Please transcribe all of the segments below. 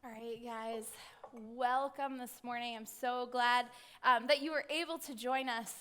All right, guys, welcome this morning. I'm so glad that you were able to join us.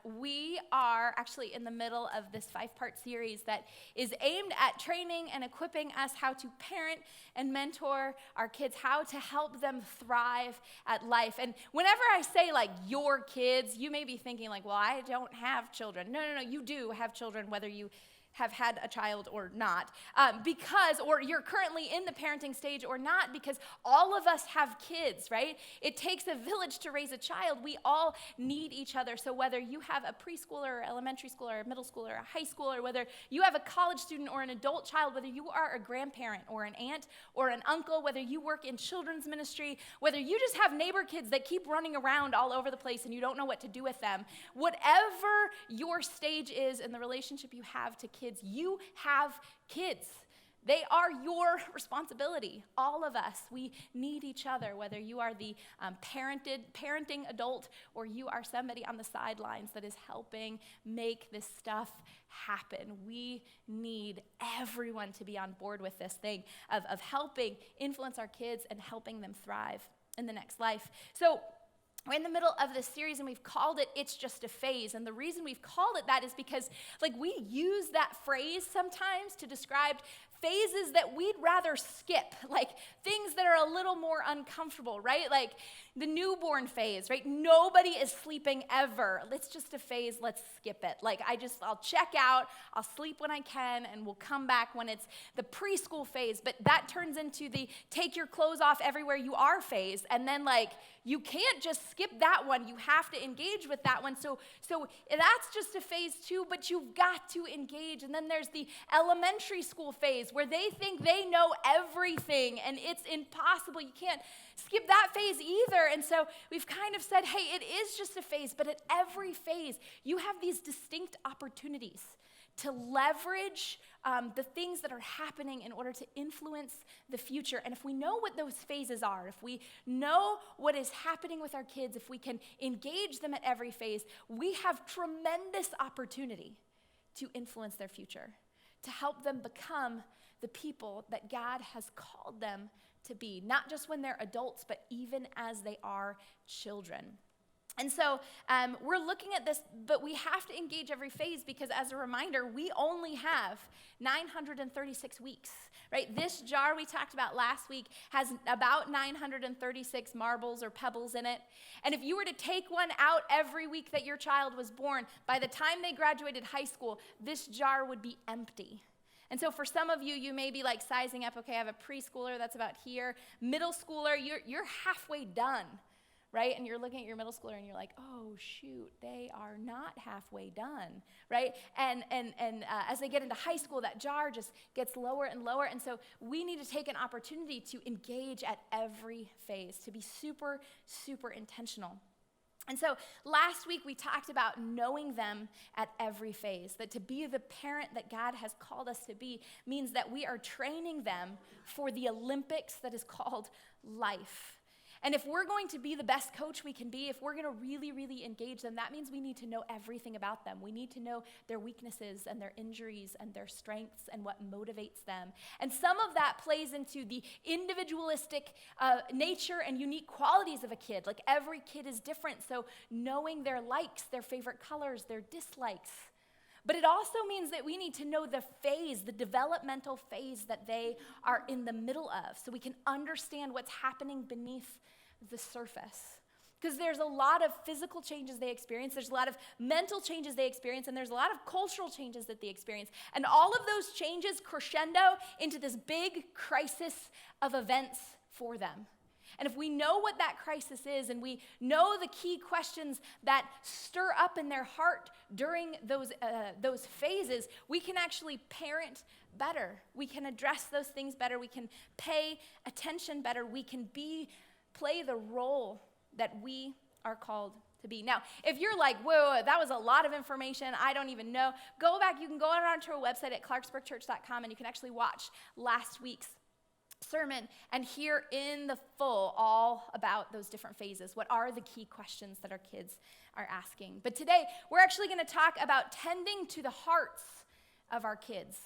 We are actually in the middle of this 5-part series that is aimed at training and equipping us how to parent and mentor our kids, how to help them thrive at life. And whenever I say like your kids, you may be thinking like, well, I don't have children. No, you do have children, whether you have had a child or not, or you're currently in the parenting stage or not, because all of us have kids, right? It takes a village to raise a child. We all need each other. So whether you have a preschooler or elementary schooler or a middle schooler or a high schooler, whether you have a college student or an adult child, whether you are a grandparent or an aunt or an uncle, whether you work in children's ministry, whether you just have neighbor kids that keep running around all over the place and you don't know what to do with them, whatever your stage is in the relationship you have to kids, you have kids. They are your responsibility. All of us, we need each other, whether you are the parenting adult or you are somebody on the sidelines that is helping make this stuff happen. We need everyone to be on board with this thing of helping influence our kids and helping them thrive in the next life. So we're in the middle of this series, and we've called it "It's Just a Phase." And the reason we've called it that is because, we use that phrase sometimes to describe phases that we'd rather skip, like things that are a little more uncomfortable, right? Like the newborn phase, right? Nobody is sleeping ever. It's just a phase. Let's skip it. I'll check out. I'll sleep when I can, and we'll come back when it's the preschool phase. But that turns into the take your clothes off everywhere you are phase, and then you can't just skip that one. You have to engage with that one. So that's just a phase too, but you've got to engage. And then there's the elementary school phase where they think they know everything and it's impossible. You can't skip that phase either. And so we've kind of said, hey, it is just a phase, but at every phase, you have these distinct opportunities to leverage the things that are happening in order to influence the future. And if we know what those phases are, if we know what is happening with our kids, if we can engage them at every phase, we have tremendous opportunity to influence their future, to help them become the people that God has called them to be, not just when they're adults, but even as they are children. And so we're looking at this, but we have to engage every phase because, as a reminder, we only have 936 weeks, right? This jar we talked about last week has about 936 marbles or pebbles in it. And if you were to take one out every week that your child was born, by the time they graduated high school, this jar would be empty. And so for some of you, you may be sizing up, okay, I have a preschooler that's about here. Middle schooler, you're halfway done. Right? And you're looking at your middle schooler and you're like, oh, shoot, they are not halfway done, right? And as they get into high school, that jar just gets lower and lower. And so we need to take an opportunity to engage at every phase, to be super, super intentional. And so last week we talked about knowing them at every phase, that to be the parent that God has called us to be means that we are training them for the Olympics that is called life. And if we're going to be the best coach we can be, if we're going to really, really engage them, that means we need to know everything about them. We need to know their weaknesses and their injuries and their strengths and what motivates them. And some of that plays into the individualistic nature and unique qualities of a kid. Every kid is different, so knowing their likes, their favorite colors, their dislikes. But it also means that we need to know the phase, the developmental phase that they are in the middle of, so we can understand what's happening beneath the surface. Because there's a lot of physical changes they experience, there's a lot of mental changes they experience, and there's a lot of cultural changes that they experience. And all of those changes crescendo into this big crisis of events for them. And if we know what that crisis is and we know the key questions that stir up in their heart during those phases, we can actually parent better. We can address those things better. We can pay attention better. We can play the role that we are called to be. Now, if you're like, whoa, that was a lot of information, I don't even know, go back. You can go onto our website at clarksburgchurch.com and you can actually watch last week's sermon and hear in the full all about those different phases. What are the key questions that our kids are asking? But today, we're actually going to talk about tending to the hearts of our kids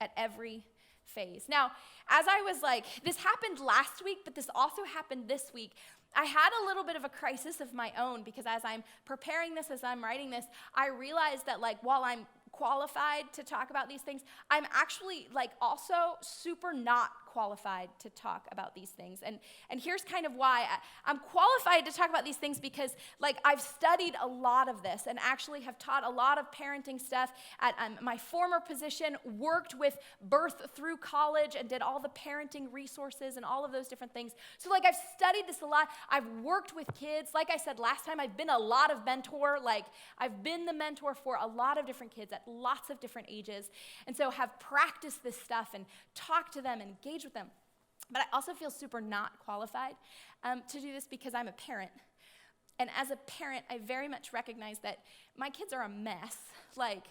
at every phase. Now, as I was like, this happened last week, but this also happened this week. I had a little bit of a crisis of my own because as I'm preparing this, as I'm writing this, I realized that like while I'm qualified to talk about these things, I'm actually like also super not qualified to talk about these things. And here's kind of why. I'm qualified to talk about these things because like I've studied a lot of this and actually have taught a lot of parenting stuff at my former position, worked with birth through college and did all the parenting resources and all of those different things. So like I've studied this a lot. I've worked with kids. Like I said last time, I've been a lot of mentor. Like I've been the mentor for a lot of different kids at lots of different ages. And so have practiced this stuff and talked to them and engaged with them. But I also feel super not qualified to do this because I'm a parent. And as a parent, I very much recognize that my kids are a mess. Like,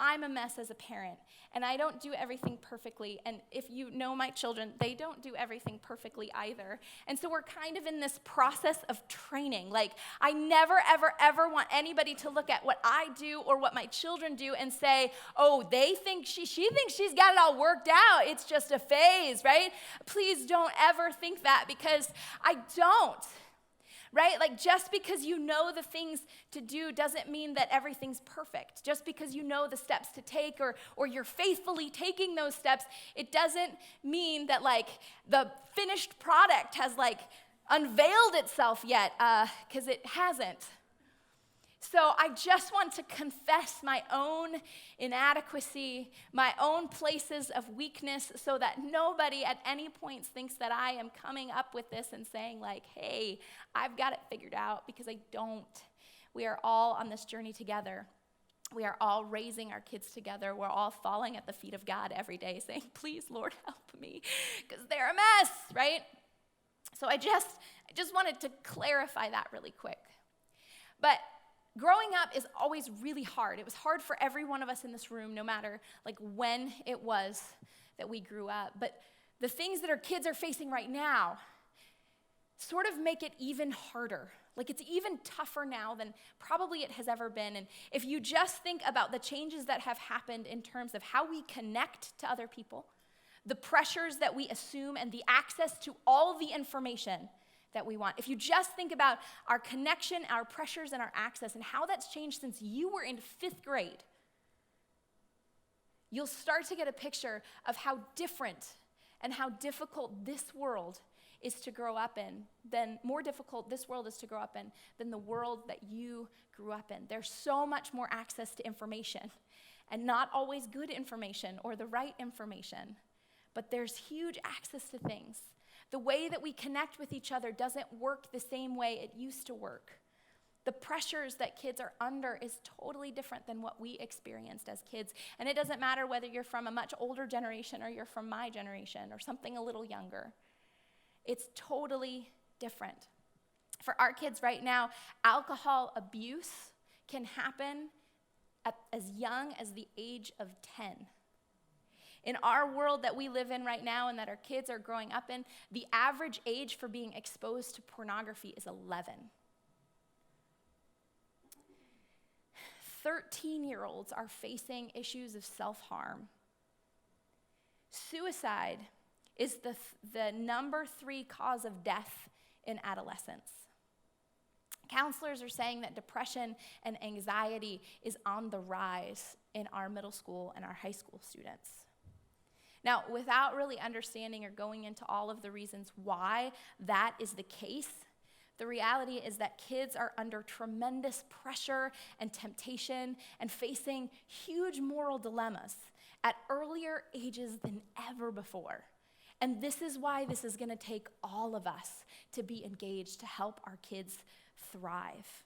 I'm a mess as a parent, and I don't do everything perfectly. And if you know my children, they don't do everything perfectly either. And so we're kind of in this process of training. Like, I never, ever, ever want anybody to look at what I do or what my children do and say, oh, they think she thinks she's got it all worked out. It's just a phase, right? Please don't ever think that because I don't. Right? Like just because you know the things to do doesn't mean that everything's perfect. Just because you know the steps to take or you're faithfully taking those steps, it doesn't mean that like the finished product has like unveiled itself yet, because it hasn't. So I just want to confess my own inadequacy, my own places of weakness, so that nobody at any point thinks that I am coming up with this and saying like, hey, I've got it figured out, because I don't. We are all on this journey together. We are all raising our kids together. We're all falling at the feet of God every day saying, please, Lord, help me, because they're a mess, right? So I just wanted to clarify that really quick. But growing up is always really hard. It was hard for every one of us in this room, no matter like when it was that we grew up. But the things that our kids are facing right now sort of make it even harder. Like it's even tougher now than probably it has ever been. And if you just think about the changes that have happened in terms of how we connect to other people, the pressures that we assume, and the access to all the information that we want. If you just think about our connection, our pressures, and our access, and how that's changed since you were in 5th grade, you'll start to get a picture of how different and how difficult this world is to grow up in, more difficult this world is to grow up in than the world that you grew up in. There's so much more access to information, and not always good information or the right information, but there's huge access to things. The way that we connect with each other doesn't work the same way it used to work. The pressures that kids are under is totally different than what we experienced as kids. And it doesn't matter whether you're from a much older generation or you're from my generation or something a little younger. It's totally different. For our kids right now, alcohol abuse can happen at as young as the age of 10. In our world that we live in right now and that our kids are growing up in, the average age for being exposed to pornography is 11. 13-year-olds are facing issues of self-harm. Suicide is the number 3 cause of death in adolescence. Counselors are saying that depression and anxiety is on the rise in our middle school and our high school students. Now, without really understanding or going into all of the reasons why that is the case, the reality is that kids are under tremendous pressure and temptation and facing huge moral dilemmas at earlier ages than ever before. And this is why this is going to take all of us to be engaged to help our kids thrive,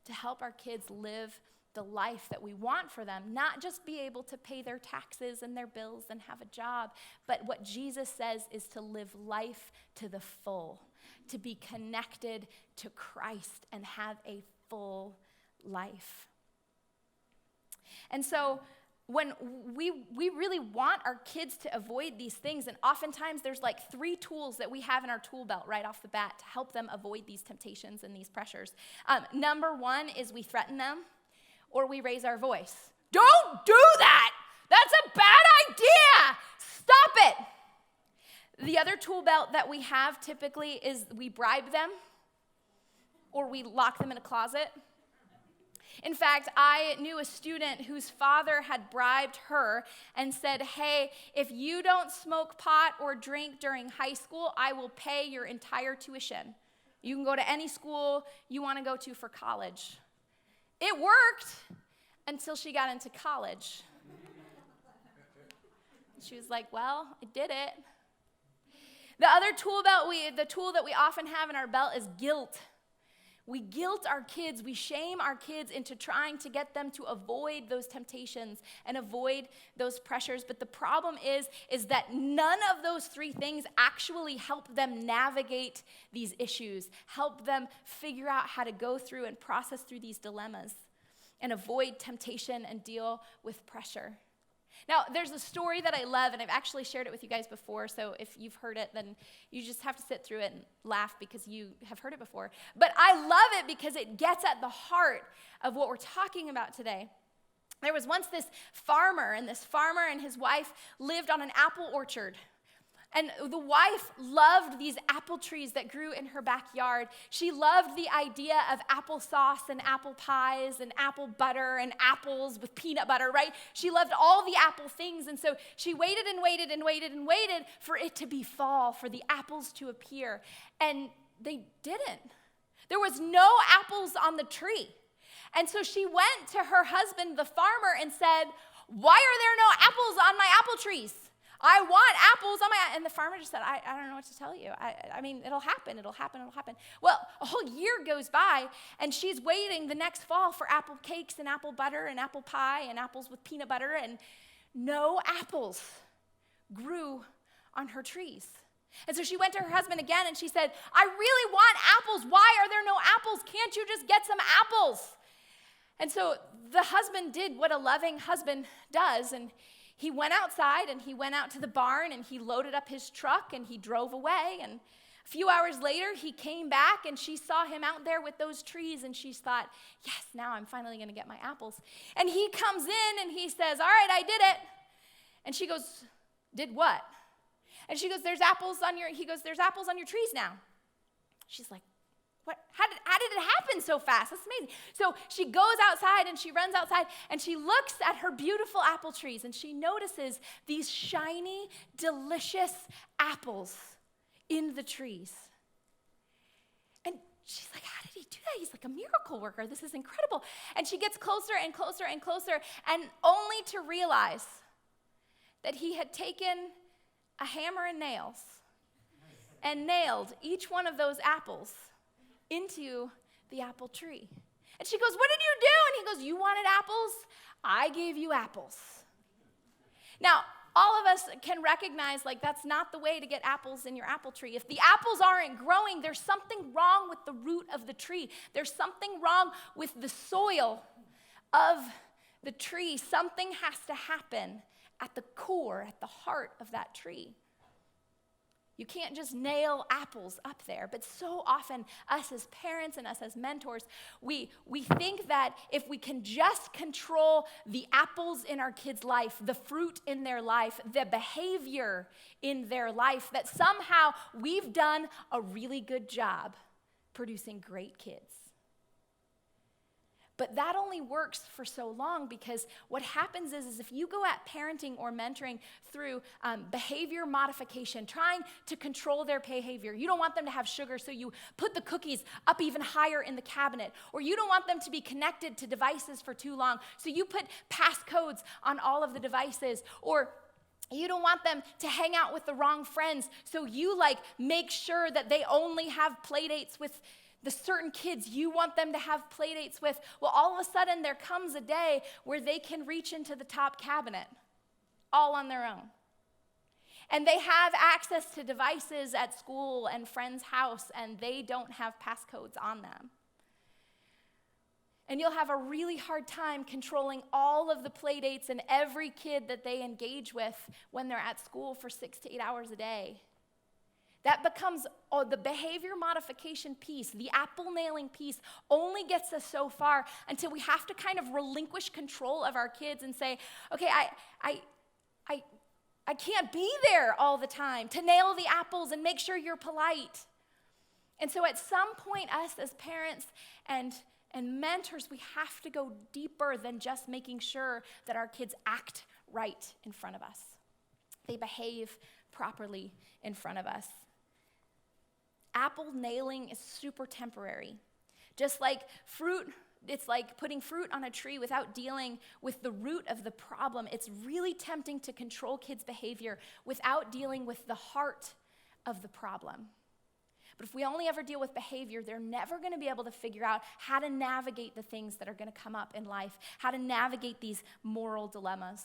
to help our kids live the life that we want for them, not just be able to pay their taxes and their bills and have a job, but what Jesus says is to live life to the full, to be connected to Christ and have a full life. And so when we really want our kids to avoid these things, and oftentimes there's like 3 tools that we have in our tool belt right off the bat to help them avoid these temptations and these pressures. Number 1 is we threaten them, or we raise our voice. Don't do that! That's a bad idea. Stop it. The other tool belt that we have typically is we bribe them or we lock them in a closet. In fact, I knew a student whose father had bribed her and said, hey, if you don't smoke pot or drink during high school, I will pay your entire tuition. You can go to any school you want to go to for college. It worked until she got into college. She was like, well, I did it. The other tool that we often have in our belt is guilt. We guilt our kids, we shame our kids into trying to get them to avoid those temptations and avoid those pressures. But the problem is that none of those three things actually help them navigate these issues, help them figure out how to go through and process through these dilemmas and avoid temptation and deal with pressure. Now, there's a story that I love, and I've actually shared it with you guys before, so if you've heard it, then you just have to sit through it and laugh because you have heard it before. But I love it because it gets at the heart of what we're talking about today. There was once this farmer and his wife lived on an apple orchard. And the wife loved these apple trees that grew in her backyard. She loved the idea of applesauce and apple pies and apple butter and apples with peanut butter, right? She loved all the apple things. And so she waited and waited and waited and waited for it to be fall, for the apples to appear. And they didn't. There was no apples on the tree. And so she went to her husband, the farmer, and said, why are there no apples on my apple trees? I want apples on my, and the farmer just said, I don't know what to tell you. I mean, it'll happen. Well, a whole year goes by, and she's waiting the next fall for apple cakes and apple butter and apple pie and apples with peanut butter, and no apples grew on her trees. And so she went to her husband again, and she said, I really want apples. Why are there no apples? Can't you just get some apples? And so the husband did what a loving husband does, and he went outside and he went out to the barn and he loaded up his truck and he drove away. And a few hours later, he came back and she saw him out there with those trees and she thought, yes, now I'm finally going to get my apples. And he comes in and he says, all right, I did it. And she goes, did what? And she goes, there's apples on your trees now. She's like, what? How did it happen so fast? That's amazing. So she goes outside and she runs outside and she looks at her beautiful apple trees and she notices these shiny, delicious apples in the trees. And she's like, how did he do that? He's like a miracle worker. This is incredible. And she gets closer and closer and closer, and only to realize that he had taken a hammer and nails and nailed each one of those apples into the apple tree. And she goes, what did you do? And he goes, you wanted apples? I gave you apples. Now, all of us can recognize, like, that's not the way to get apples in your apple tree. If the apples aren't growing, there's something wrong with the root of the tree. There's something wrong with the soil of the tree. Something has to happen at the core, at the heart of that tree. You can't just nail apples up there. But so often, us as parents and us as mentors, we think that if we can just control the apples in our kids' life, the fruit in their life, the behavior in their life, that somehow we've done a really good job producing great kids. But that only works for so long, because what happens is if you go at parenting or mentoring through behavior modification, trying to control their behavior, you don't want them to have sugar, so you put the cookies up even higher in the cabinet. Or you don't want them to be connected to devices for too long, so you put passcodes on all of the devices. Or you don't want them to hang out with the wrong friends, so you make sure that they only have play dates with the certain kids you want them to have play dates with. Well, all of a sudden there comes a day where they can reach into the top cabinet all on their own. And they have access to devices at school and friends' house, and they don't have passcodes on them. And you'll have a really hard time controlling all of the play dates and every kid that they engage with when they're at school for 6 to 8 hours a day. That becomes the behavior modification piece, the apple nailing piece only gets us so far until we have to kind of relinquish control of our kids and say, okay, I can't be there all the time to nail the apples and make sure you're polite. And so at some point, us as parents and mentors, we have to go deeper than just making sure that our kids act right in front of us. They behave properly in front of us. Apple nailing is super temporary. Just like fruit, it's like putting fruit on a tree without dealing with the root of the problem. It's really tempting to control kids' behavior without dealing with the heart of the problem. But if we only ever deal with behavior, they're never going to be able to figure out how to navigate the things that are going to come up in life, how to navigate these moral dilemmas.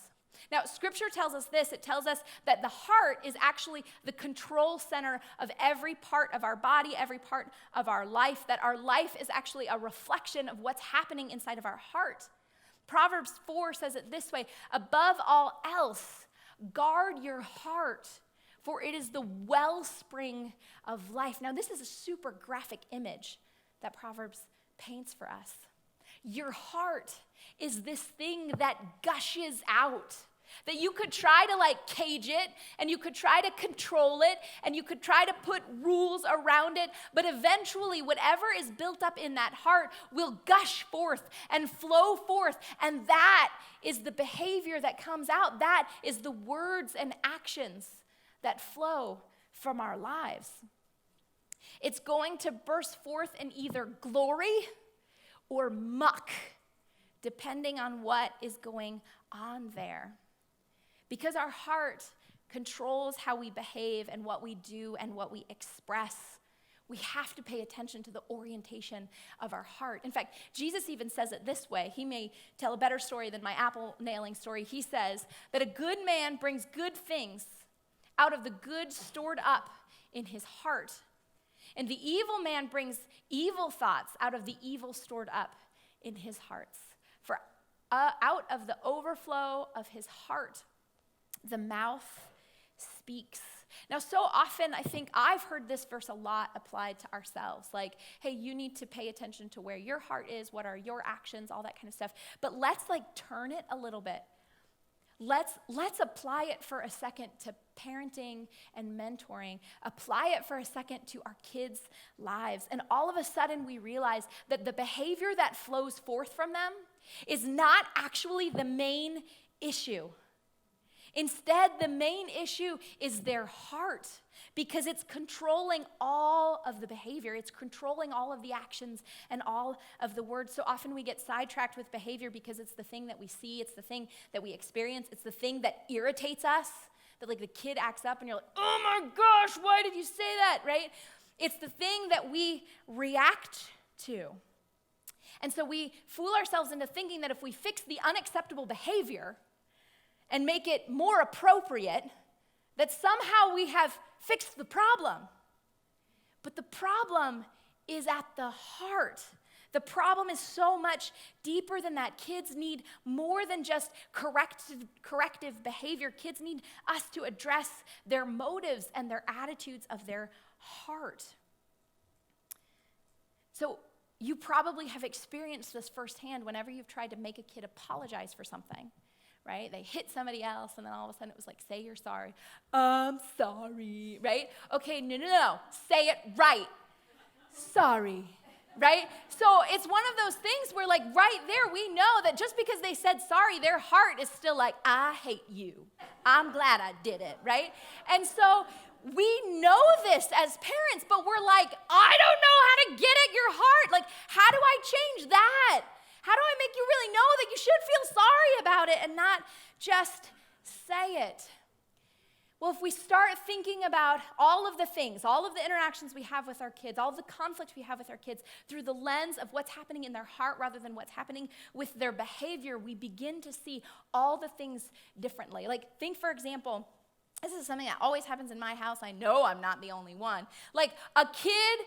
Now, Scripture tells us this. It tells us that the heart is actually the control center of every part of our body, every part of our life, that our life is actually a reflection of what's happening inside of our heart. Proverbs 4 says it this way, above all else, guard your heart, for it is the wellspring of life. Now, this is a super graphic image that Proverbs paints for us. Your heart is this thing that gushes out, that you could try to cage it, and you could try to control it, and you could try to put rules around it, but eventually whatever is built up in that heart will gush forth and flow forth, and that is the behavior that comes out. That is the words and actions that flow from our lives. It's going to burst forth in either glory or muck, depending on what is going on there. Because our heart controls how we behave and what we do and what we express, we have to pay attention to the orientation of our heart. In fact, Jesus even says it this way. He may tell a better story than my apple nailing story. He says that a good man brings good things out of the good stored up in his heart, and the evil man brings evil thoughts out of the evil stored up in his hearts. For out of the overflow of his heart, the mouth speaks. Now, so often, I think I've heard this verse a lot applied to ourselves. Like, hey, you need to pay attention to where your heart is, what are your actions, all that kind of stuff. But let's turn it a little bit. Let's apply it for a second to parenting and mentoring. Apply it for a second to our kids' lives. And all of a sudden we realize that the behavior that flows forth from them is not actually the main issue. Instead, the main issue is their heart, because it's controlling all of the behavior. It's controlling all of the actions and all of the words. So often we get sidetracked with behavior because it's the thing that we see, it's the thing that we experience, it's the thing that irritates us, that the kid acts up and you're like, oh my gosh, why did you say that, right? It's the thing that we react to. And so we fool ourselves into thinking that if we fix the unacceptable behavior and make it more appropriate, that somehow we have fixed the problem. But the problem is at the heart. The problem is so much deeper than that. Kids need more than just corrective behavior. Kids need us to address their motives and their attitudes of their heart. So you probably have experienced this firsthand whenever you've tried to make a kid apologize for something. Right? They hit somebody else, and then all of a sudden it was like, say you're sorry. I'm sorry, right? Okay, no. Say it right. Sorry, right? So it's one of those things where right there we know that just because they said sorry, their heart is still like, I hate you. I'm glad I did it, right? And so we know this as parents, but we're like, I don't know how to get at your heart. How do I change that? How do I make you really know that you should feel sorry about it and not just say it? Well, if we start thinking about all of the things, all of the interactions we have with our kids, all of the conflict we have with our kids through the lens of what's happening in their heart rather than what's happening with their behavior, we begin to see all the things differently. Think, for example, this is something that always happens in my house. I know I'm not the only one. Like a kid,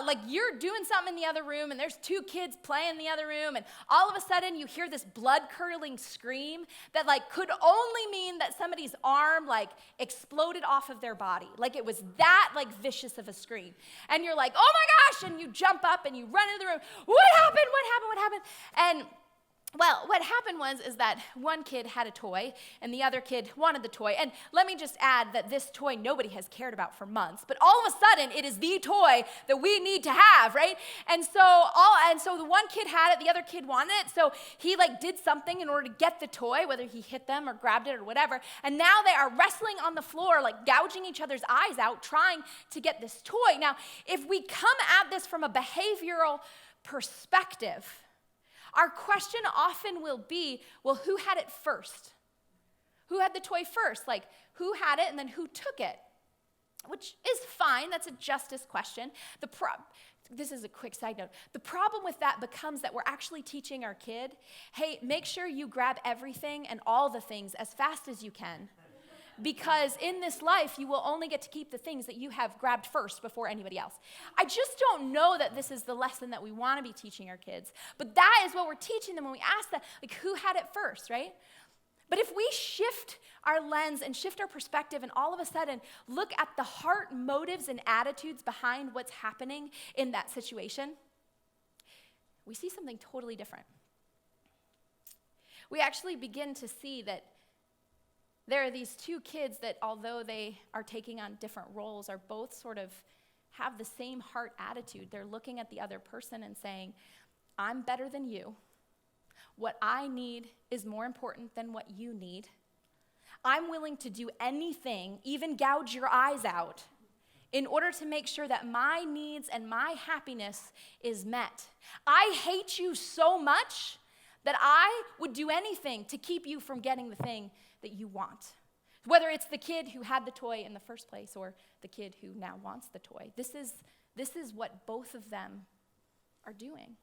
like you're doing something in the other room and there's two kids playing in the other room and all of a sudden you hear this blood-curdling scream that like could only mean that somebody's arm like exploded off of their body. Like it was that like vicious of a scream. And you're like, oh my gosh, and you jump up and you run into the room. What happened? What happened? What happened? And well, what happened is that one kid had a toy and the other kid wanted the toy. And let me just add that this toy nobody has cared about for months, but all of a sudden it is the toy that we need to have, right? And so the one kid had it, the other kid wanted it, so he like did something in order to get the toy, whether he hit them or grabbed it or whatever. And now they are wrestling on the floor, like gouging each other's eyes out, trying to get this toy. Now, if we come at this from a behavioral perspective, our question often will be, well, who had it first? Who had the toy first? Like, who had it and then who took it? Which is fine. That's a justice question. This is a quick side note. The problem with that becomes that we're actually teaching our kid, hey, make sure you grab everything and all the things as fast as you can. Because in this life, you will only get to keep the things that you have grabbed first before anybody else. I just don't know that this is the lesson that we want to be teaching our kids. But that is what we're teaching them when we ask that, like, who had it first, right? But if we shift our lens and shift our perspective and all of a sudden look at the heart motives and attitudes behind what's happening in that situation, we see something totally different. We actually begin to see that there are these two kids that, although they are taking on different roles, are both sort of have the same heart attitude. They're looking at the other person and saying, I'm better than you. What I need is more important than what you need. I'm willing to do anything, even gouge your eyes out, in order to make sure that my needs and my happiness is met. I hate you so much that I would do anything to keep you from getting the thing that you want. Whether it's the kid who had the toy in the first place or the kid who now wants the toy. This is what both of them are doing.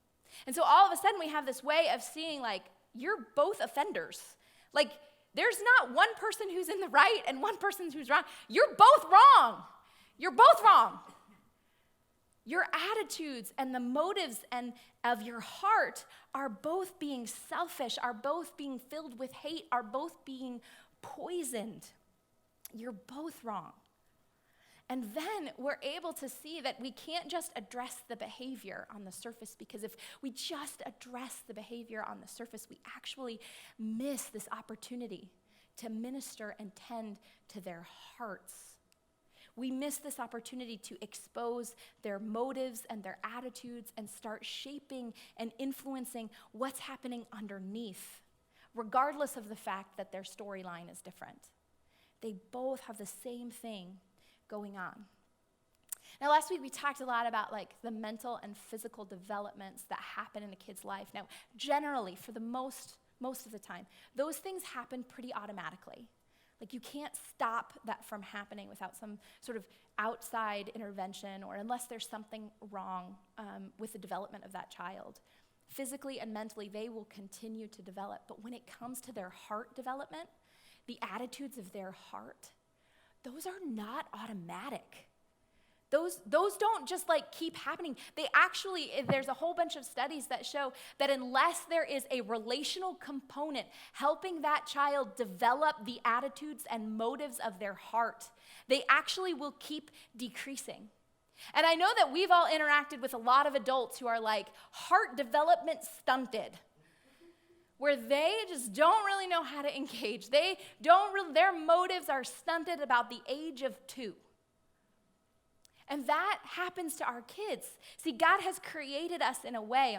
And so all of a sudden we have this way of seeing like, you're both offenders. Like, there's not one person who's in the right and one person who's wrong. You're both wrong. You're both wrong. Your attitudes and the motives and of your heart are both being selfish, are both being filled with hate, are both being poisoned. You're both wrong. And then we're able to see that we can't just address the behavior on the surface, because if we just address the behavior on the surface, we actually miss this opportunity to minister and tend to their hearts. We miss this opportunity to expose their motives and their attitudes and start shaping and influencing what's happening underneath, regardless of the fact that their storyline is different. They both have the same thing going on. Now, last week we talked a lot about like the mental and physical developments that happen in a kid's life. Now, generally, for the most of the time, those things happen pretty automatically. Like, you can't stop that from happening without some sort of outside intervention, or unless there's something wrong with the development of that child. Physically and mentally, they will continue to develop. But when it comes to their heart development, the attitudes of their heart, those are not automatic. Those don't just like keep happening. They actually, there's a whole bunch of studies that show that unless there is a relational component helping that child develop the attitudes and motives of their heart, they actually will keep decreasing. And I know that we've all interacted with a lot of adults who are like heart development stunted, where they just don't really know how to engage. Their motives are stunted about the age of 2. And that happens to our kids. See, God has created us in a way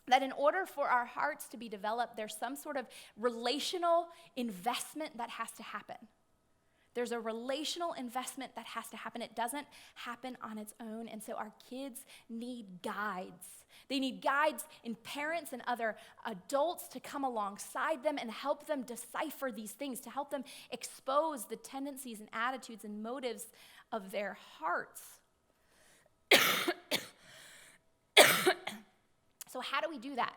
that in order for our hearts to be developed, there's some sort of relational investment that has to happen. There's a relational investment that has to happen. It doesn't happen on its own. And so our kids need guides. They need guides in parents and other adults to come alongside them and help them decipher these things, to help them expose the tendencies and attitudes and motives of their hearts. So how do we do that?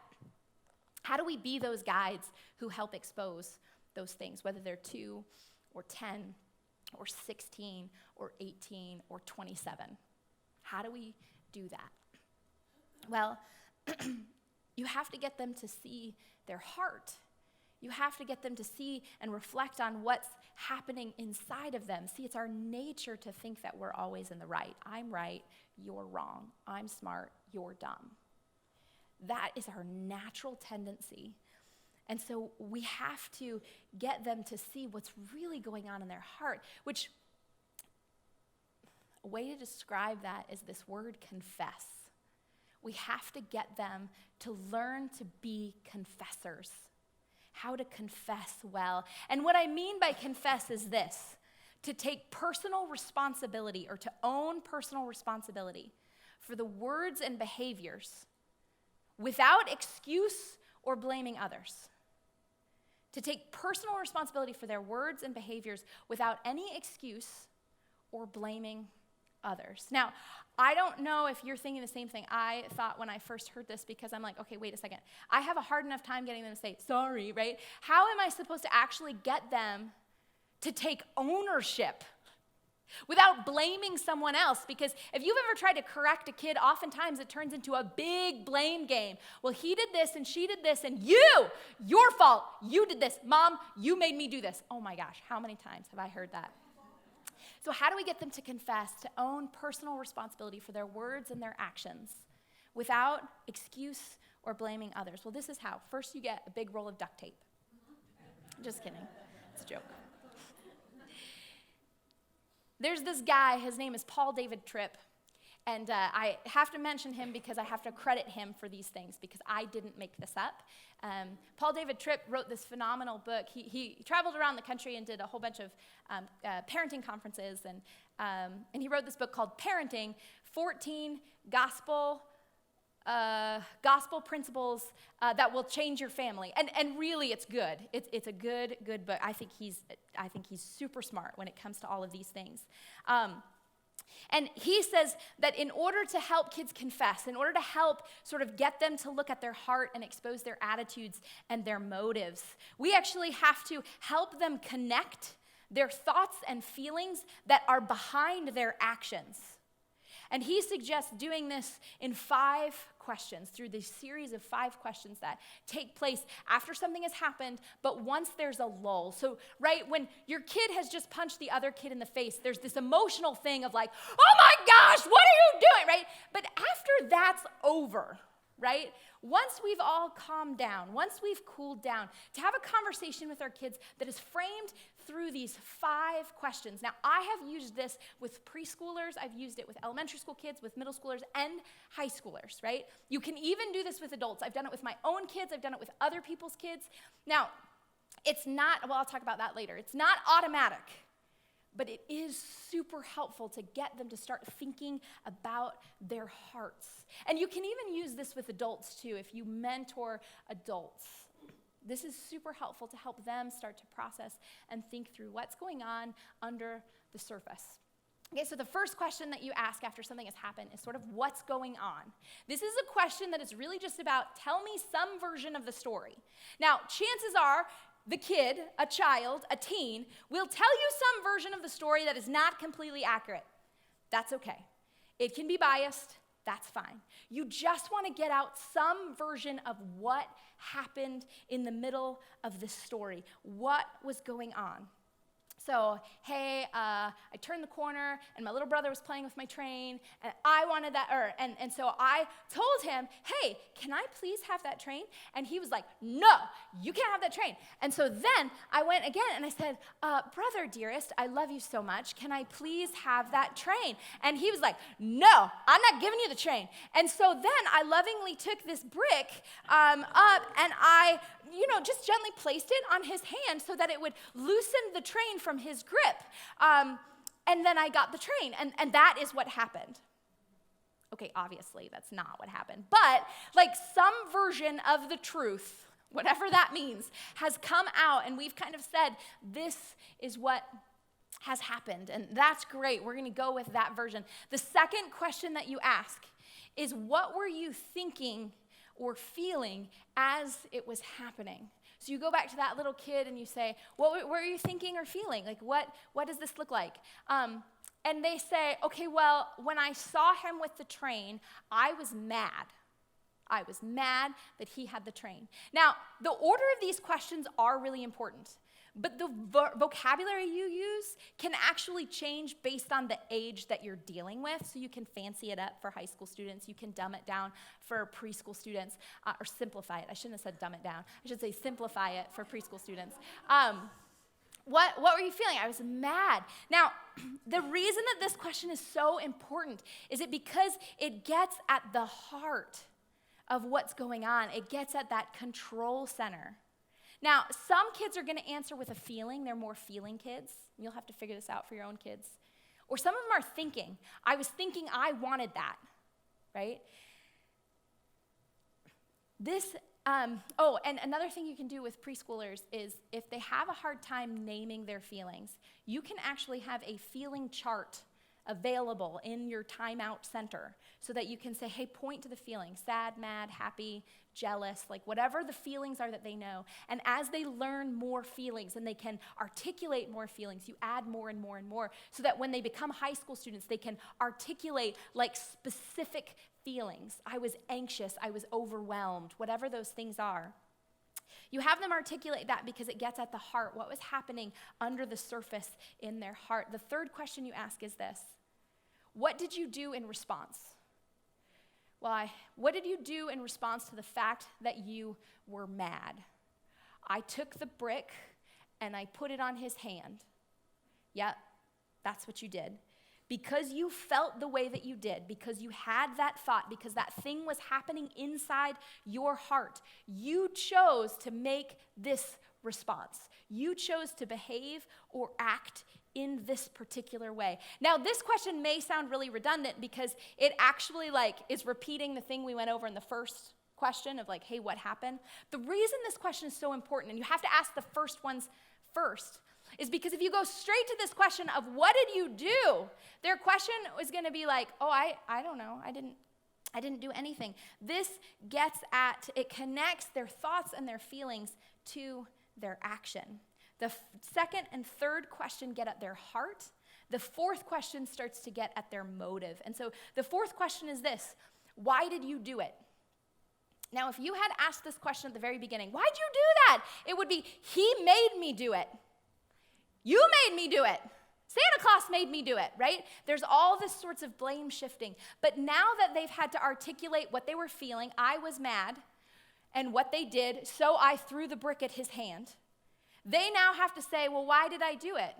How do we be those guides who help expose those things, whether they're 2 or 10 or 16 or 18 or 27? How do we do that? Well, you have to get them to see their heart. You have to get them to see and reflect on what's happening inside of them. See, it's our nature to think that we're always in the right. I'm right, you're wrong. I'm smart, you're dumb. That is our natural tendency. And so we have to get them to see what's really going on in their heart, which a way to describe that is this word confess. We have to get them to learn to be confessors, how to confess well. And what I mean by confess is this: to take personal responsibility or to own personal responsibility for the words and behaviors without excuse or blaming others. To take personal responsibility for their words and behaviors without any excuse or blaming others. Now, I don't know if you're thinking the same thing I thought when I first heard this, because I'm like, okay, wait a second. I have a hard enough time getting them to say, sorry, right? How am I supposed to actually get them to take ownership without blaming someone else? Because if you've ever tried to correct a kid, oftentimes it turns into a big blame game. Well, he did this and she did this and your fault, you did this. Mom, you made me do this. Oh my gosh, how many times have I heard that? So how do we get them to confess, to own personal responsibility for their words and their actions without excuse or blaming others? Well, this is how. First, you get a big roll of duct tape. Just kidding. It's a joke. There's this guy, his name is Paul David Tripp, and I have to mention him because I have to credit him for these things because I didn't make this up. Paul David Tripp wrote this phenomenal book. He traveled around the country and did a whole bunch of parenting conferences, and he wrote this book called Parenting, 14 Gospel Principles that Will Change Your Family. And really, it's good. It's a good book. I think he's super smart when it comes to all of these things. And he says that in order to help kids confess, in order to help sort of get them to look at their heart and expose their attitudes and their motives, we actually have to help them connect their thoughts and feelings that are behind their actions. And he suggests doing this in 5 questions, through this series of 5 questions that take place after something has happened, but once there's a lull. So, right, when your kid has just punched the other kid in the face, there's this emotional thing of like, oh my gosh, what are you doing, right? But after that's over, right, once we've all calmed down, once we've cooled down, to have a conversation with our kids that is framed through these 5 questions. Now, I have used this with preschoolers. I've used it with elementary school kids, with middle schoolers, and high schoolers, right? You can even do this with adults. I've done it with my own kids. I've done it with other people's kids. Now, it's not, well, I'll talk about that later. It's not automatic, but it is super helpful to get them to start thinking about their hearts. And you can even use this with adults, too, if you mentor adults. This is super helpful to help them start to process and think through what's going on under the surface. Okay, so the first question that you ask after something has happened is sort of what's going on. This is a question that is really just about tell me some version of the story. Now, chances are the kid, a child, a teen, will tell you some version of the story that is not completely accurate. That's okay. It can be biased. That's fine. You just want to get out some version of what happened in the middle of this story. What was going on? So, hey, I turned the corner, and my little brother was playing with my train, and I wanted that, and so I told him, hey, can I please have that train? And he was like, no, you can't have that train. And so then I went again, and I said, brother, dearest, I love you so much. Can I please have that train? And he was like, no, I'm not giving you the train. And so then I lovingly took this brick up, and I just gently placed it on his hand so that it would loosen the train from his grip. And then I got the train, and that is what happened. Okay, obviously, that's not what happened. But, like, some version of the truth, whatever that means, has come out, and we've kind of said, this is what has happened. And that's great. We're going to go with that version. The second question that you ask is, what were you thinking or feeling as it was happening? So you go back to that little kid and you say, what were you thinking or feeling? Like, what does this look like? And they say, okay, well, when I saw him with the train, I was mad. I was mad that he had the train. Now, the order of these questions are really important, but the vocabulary you use can actually change based on the age that you're dealing with. So you can fancy it up for high school students. You can dumb it down for preschool students, or simplify it. I shouldn't have said dumb it down. I should say simplify it for preschool students. What were you feeling? I was mad. Now, the reason that this question is so important is because it gets at the heart of what's going on. It gets at that control center. Now, some kids are going to answer with a feeling. They're more feeling kids. You'll have to figure this out for your own kids. Or some of them are thinking. I was thinking I wanted that, right? And another thing you can do with preschoolers is if they have a hard time naming their feelings, you can actually have a feeling chart available in your timeout center so that you can say, hey, point to the feelings, sad, mad, happy, jealous, like whatever the feelings are that they know. And as they learn more feelings and they can articulate more feelings, you add more and more and more so that when they become high school students, they can articulate like specific feelings. I was anxious, I was overwhelmed, whatever those things are. You have them articulate that because it gets at the heart, what was happening under the surface in their heart. The third question you ask is this: what did you do in response? What did you do in response to the fact that you were mad? I took the brick and I put it on his hand. Yep, that's what you did. Because you felt the way that you did, because you had that thought, because that thing was happening inside your heart, you chose to make this response. You chose to behave or act in this particular way. Now, this question may sound really redundant because it actually is repeating the thing we went over in the first question of hey, what happened? The reason this question is so important, and you have to ask the first ones first, is because if you go straight to this question of what did you do, their question is going to be I don't know, I didn't do anything. This gets at, it connects their thoughts and their feelings to their action. The second and third question get at their heart. The fourth question starts to get at their motive. And so the fourth question is this: why did you do it? Now, if you had asked this question at the very beginning, why'd you do that? It would be, he made me do it. You made me do it. Santa Claus made me do it, right? There's all this sorts of blame shifting. But now that they've had to articulate what they were feeling, I was mad, and what they did, so I threw the brick at his hand, they now have to say, well, why did I do it?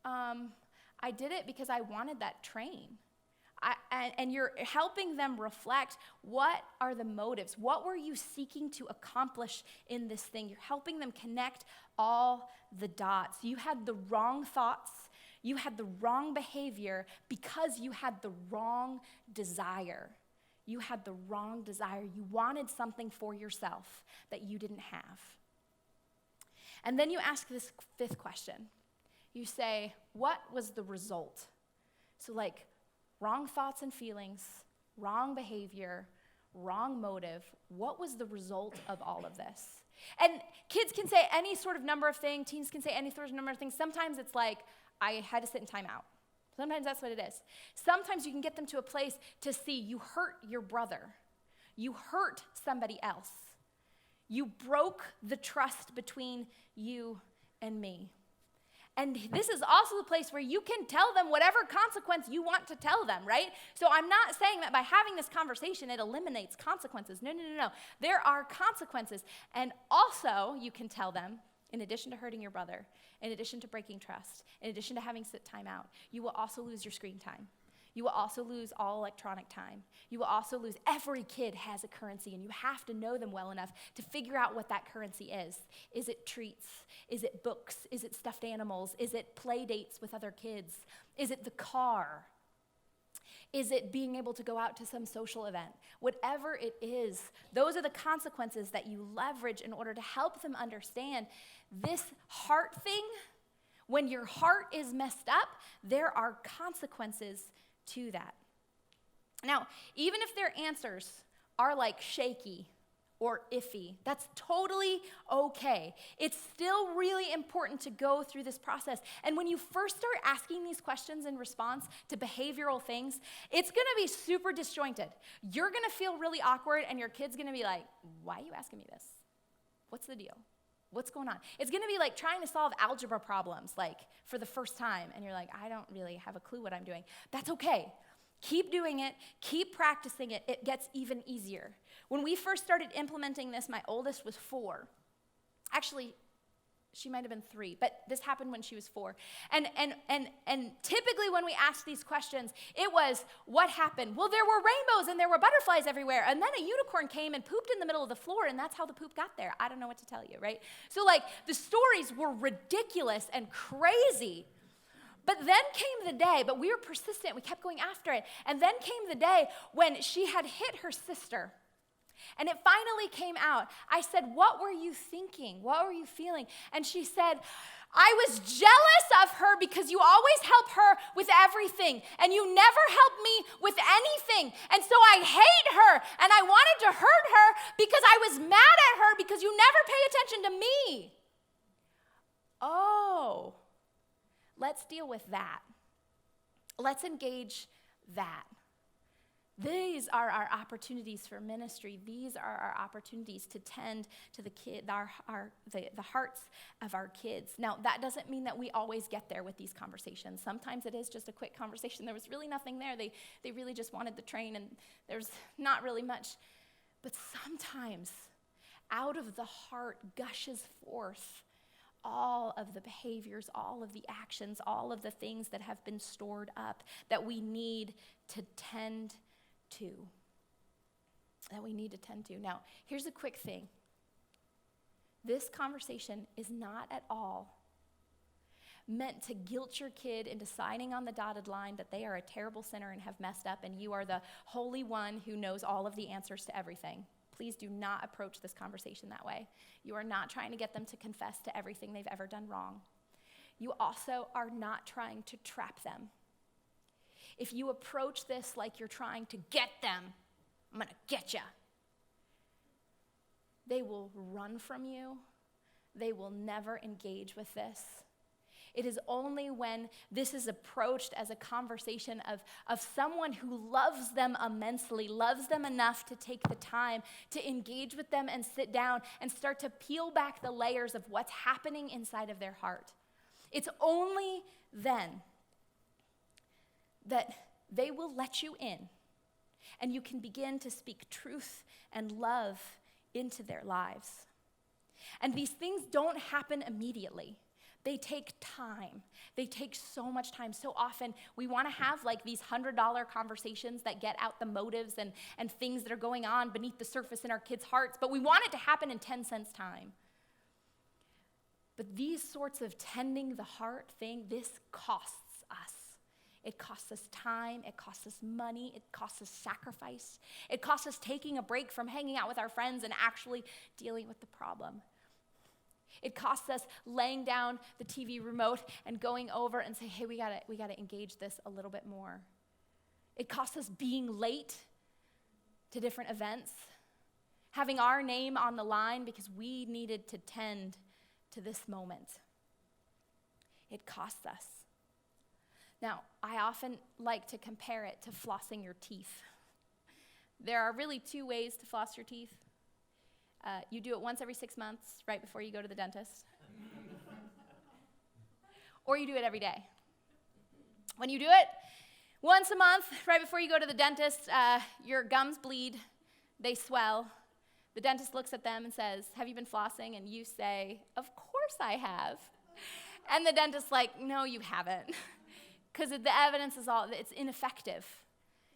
I did it because I wanted that train. And you're helping them reflect, what are the motives? What were you seeking to accomplish in this thing? You're helping them connect all the dots. You had the wrong thoughts. You had the wrong behavior because you had the wrong desire. You had the wrong desire. You wanted something for yourself that you didn't have. And then you ask this fifth question. You say, what was the result? So wrong thoughts and feelings, wrong behavior, wrong motive. What was the result of all of this? And kids can say any sort of number of things. Teens can say any sort of number of things. Sometimes it's I had to sit in timeout. Sometimes that's what it is. Sometimes you can get them to a place to see you hurt your brother. You hurt somebody else. You broke the trust between you and me. And this is also the place where you can tell them whatever consequence you want to tell them, right? So I'm not saying that by having this conversation, it eliminates consequences. No. There are consequences. And also, you can tell them, in addition to hurting your brother, in addition to breaking trust, in addition to having sit time out, you will also lose your screen time. You will also lose all electronic time. You will also lose, every kid has a currency, and you have to know them well enough to figure out what that currency is. Is it treats? Is it books? Is it stuffed animals? Is it play dates with other kids? Is it the car? Is it being able to go out to some social event? Whatever it is, those are the consequences that you leverage in order to help them understand this heart thing. When your heart is messed up, there are consequences to that. Now, even if their answers are shaky or iffy. That's totally okay. It's still really important to go through this process. And when you first start asking these questions in response to behavioral things, it's going to be super disjointed. You're going to feel really awkward, and your kid's going to be like, why are you asking me this? What's the deal? What's going on? It's going to be like trying to solve algebra problems, like for the first time, and you're like, I don't really have a clue what I'm doing. That's okay. Keep doing it. Keep practicing it. It gets even easier. When we first started implementing this, my oldest was 4. Actually, she might have been 3, but this happened when she was 4. And typically when we asked these questions, it was, what happened? Well, there were rainbows and there were butterflies everywhere, and then a unicorn came and pooped in the middle of the floor, and that's how the poop got there. I don't know what to tell you, right? So like the stories were ridiculous and crazy. But then came the day, but we were persistent, we kept going after it, and then came the day when she had hit her sister. And it finally came out. I said, what were you thinking? What were you feeling? And she said, I was jealous of her because you always help her with everything, and you never help me with anything. And so I hate her, and I wanted to hurt her because I was mad at her because you never pay attention to me. Oh, let's deal with that. Let's engage that. These are our opportunities for ministry. These are our opportunities to tend to the hearts of our kids. Now, that doesn't mean that we always get there with these conversations. Sometimes it is just a quick conversation. There was really nothing there. They really just wanted the train, and there's not really much. But sometimes out of the heart gushes forth all of the behaviors, all of the actions, all of the things that have been stored up that we need to tend to. Now, here's a quick thing. This conversation is not at all meant to guilt your kid into signing on the dotted line that they are a terrible sinner and have messed up, and you are the holy one who knows all of the answers to everything. Please do not approach this conversation that way. You are not trying to get them to confess to everything they've ever done wrong. You also are not trying to trap them. If you approach this like you're trying to get them, I'm going to get you, they will run from you. They will never engage with this. It is only when this is approached as a conversation of someone who loves them immensely, loves them enough to take the time to engage with them and sit down and start to peel back the layers of what's happening inside of their heart. It's only then that they will let you in, and you can begin to speak truth and love into their lives. And these things don't happen immediately. They take time. They take so much time. So often we want to have like these $100 conversations that get out the motives and things that are going on beneath the surface in our kids' hearts, but we want it to happen in 10 cents time. But these sorts of tending the heart thing, this costs us. It costs us time, it costs us money, it costs us sacrifice. It costs us taking a break from hanging out with our friends and actually dealing with the problem. It costs us laying down the TV remote and going over and say, hey, we gotta engage this a little bit more. It costs us being late to different events, having our name on the line because we needed to tend to this moment. It costs us. Now, I often like to compare it to flossing your teeth. There are really 2 ways to floss your teeth. You do it once every 6 months, right before you go to the dentist. Or you do it every day. When you do it once a month, right before you go to the dentist, your gums bleed, they swell. The dentist looks at them and says, have you been flossing? And you say, of course I have. And the dentist's like, no, you haven't. Because the evidence is it's ineffective.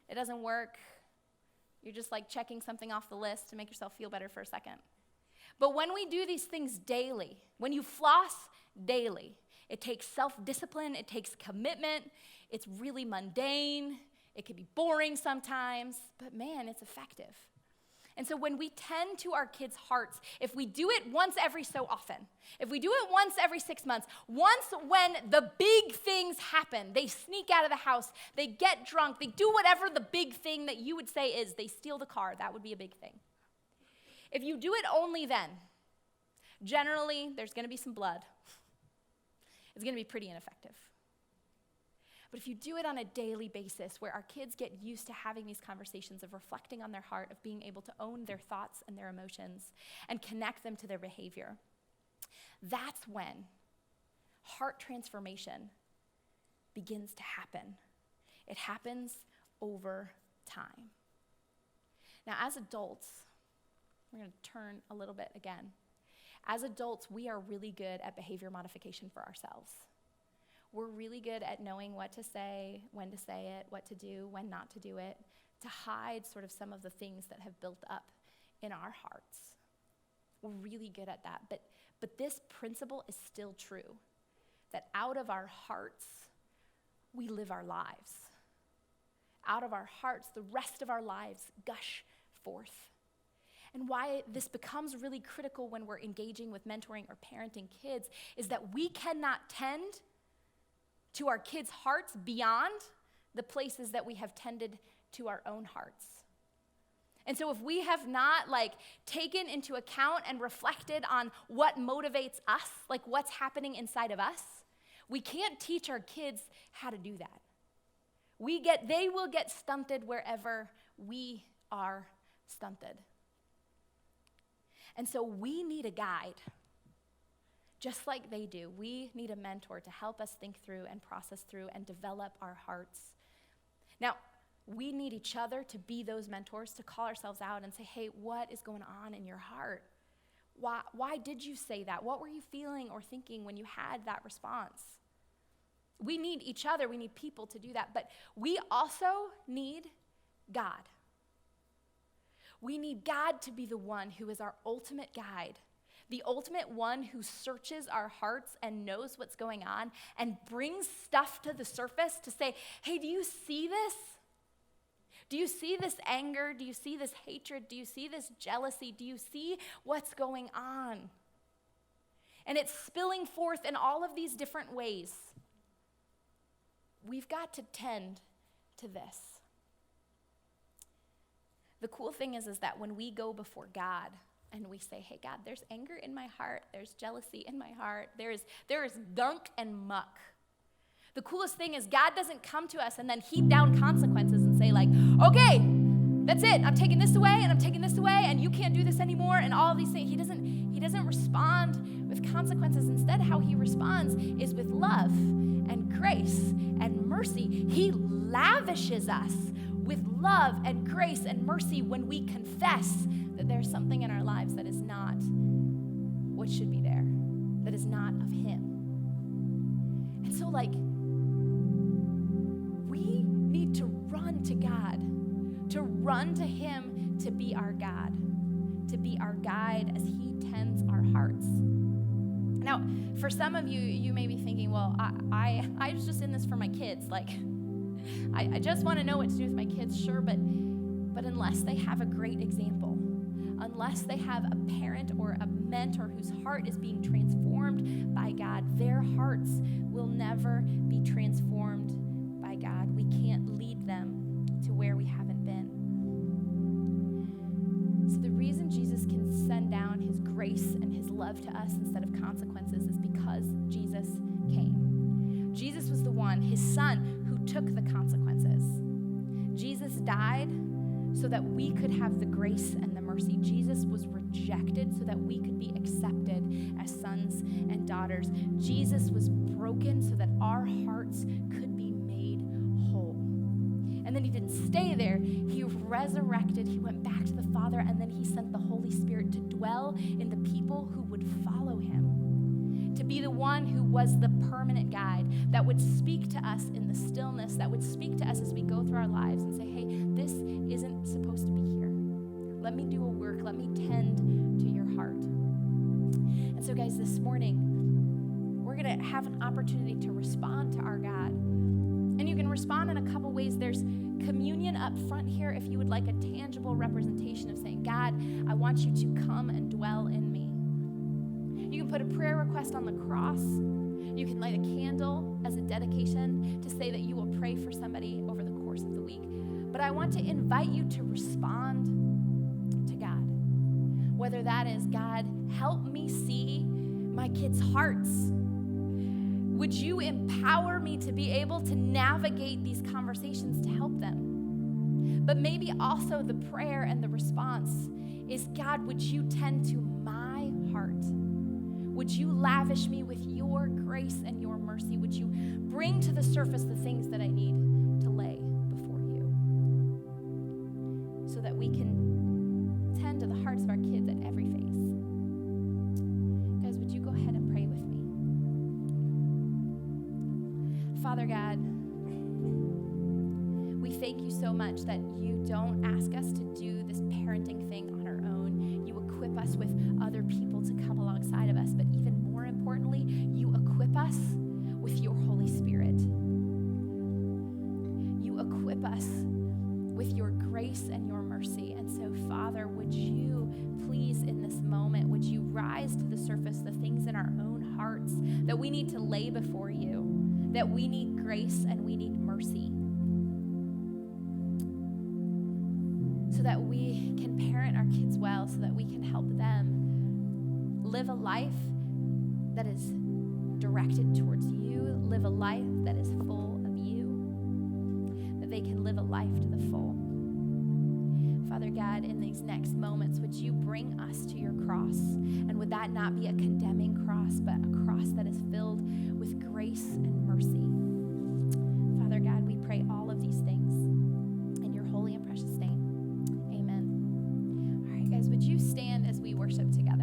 It doesn't work. You're just like checking something off the list to make yourself feel better for a second. But when we do these things daily, when you floss daily, it takes self-discipline, it takes commitment, it's really mundane, it can be boring sometimes, but man, it's effective. And so when we tend to our kids' hearts, if we do it once every so often, if we do it once every 6 months, once when the big things happen, they sneak out of the house, they get drunk, they do whatever the big thing that you would say is, they steal the car, that would be a big thing. If you do it only then, generally there's going to be some blood. It's going to be pretty ineffective. But if you do it on a daily basis where our kids get used to having these conversations of reflecting on their heart, of being able to own their thoughts and their emotions and connect them to their behavior, that's when heart transformation begins to happen. It happens over time. Now, as adults, we're going to turn a little bit again. As adults, we are really good at behavior modification for ourselves. We're really good at knowing what to say, when to say it, what to do, when not to do it, to hide sort of some of the things that have built up in our hearts. We're really good at that. But this principle is still true, that out of our hearts, we live our lives. Out of our hearts, the rest of our lives gush forth. And why this becomes really critical when we're engaging with mentoring or parenting kids is that we cannot tend to our kids' hearts beyond the places that we have tended to our own hearts. And so if we have not taken into account and reflected on what motivates us, like what's happening inside of us, we can't teach our kids how to do that. They will get stunted wherever we are stunted. And so we need a guide. Just like they do, we need a mentor to help us think through and process through and develop our hearts. Now, we need each other to be those mentors, to call ourselves out and say, hey, what is going on in your heart? Why did you say that? What were you feeling or thinking when you had that response? We need each other. We need people to do that. But we also need God. We need God to be the one who is our ultimate guide, the ultimate one who searches our hearts and knows what's going on and brings stuff to the surface to say, hey, do you see this? Do you see this anger? Do you see this hatred? Do you see this jealousy? Do you see what's going on? And it's spilling forth in all of these different ways. We've got to tend to this. The cool thing is that when we go before God and we say, hey, God, there's anger in my heart, there's jealousy in my heart, there is gunk and muck. The coolest thing is God doesn't come to us and then heap down consequences and say okay, that's it, I'm taking this away and I'm taking this away and you can't do this anymore and all of these things. He doesn't respond with consequences. Instead, how he responds is with love and grace and mercy. He lavishes us with love and grace and mercy when we confess that there's something in our lives that is not what should be there, that is not of him. And so we need to run to God, to run to him to be our God, to be our guide as he tends our hearts. Now, for some of you, you may be thinking, well, I was just in this for my kids. I just want to know what to do with my kids, sure, but unless they have a great example, unless they have a parent or a mentor whose heart is being transformed by God, their hearts will never be transformed by God. We can't lead them to where we haven't been. So the reason Jesus can send down his grace and his love to us instead of consequences is because Jesus came. Jesus was the one, his son, who took the consequences. Jesus died so that we could have the grace and the mercy. Jesus was rejected so that we could be accepted as sons and daughters. Jesus was broken so that our hearts could be made whole. And then he didn't stay there. He resurrected. He went back to the Father, and then he sent the Holy Spirit to dwell in the people who would follow him, to be the one who was the permanent guide that would speak to us in the stillness, that would speak to us as we go through our lives and say, hey, this isn't supposed to be here. Let me do a work. Let me tend to your heart. And so, guys, this morning, we're going to have an opportunity to respond to our God. And you can respond in a couple ways. There's communion up front here if you would like a tangible representation of saying, God, I want you to come and dwell in me. You can put a prayer request on the cross. You can light a candle as a dedication to say that you will pray for somebody over the course of the week. But I want to invite you to respond to God. Whether that is, God, help me see my kids' hearts. Would you empower me to be able to navigate these conversations to help them? But maybe also the prayer and the response is, God, would you tend to my heart? Would you lavish me with your grace and your mercy? Would you bring to the surface the things that I need to lay before you so that we can tend to the hearts of our kids at every phase? Guys, would you go ahead and pray with me? Father God, we thank you so much that you don't ask us to do this parenting thing on our own. You equip us with other people to come alongside of us, but even more importantly, you equip us with your Holy Spirit. You equip us with your grace and your mercy. And so, Father, would you please in this moment, would you rise to the surface the things in our own hearts that we need to lay before you, that we need grace and we need mercy, so that we can parent our kids well, so that we can help them live a life that is directed towards you, live a life that is full of you, that they can live a life to the full. Father God, in these next moments, would you bring us to your cross? And would that not be a condemning cross, but a cross that is filled with grace and mercy? Father God, we pray all of these things in your holy and precious name. Amen. All right, guys, would you stand as we worship together?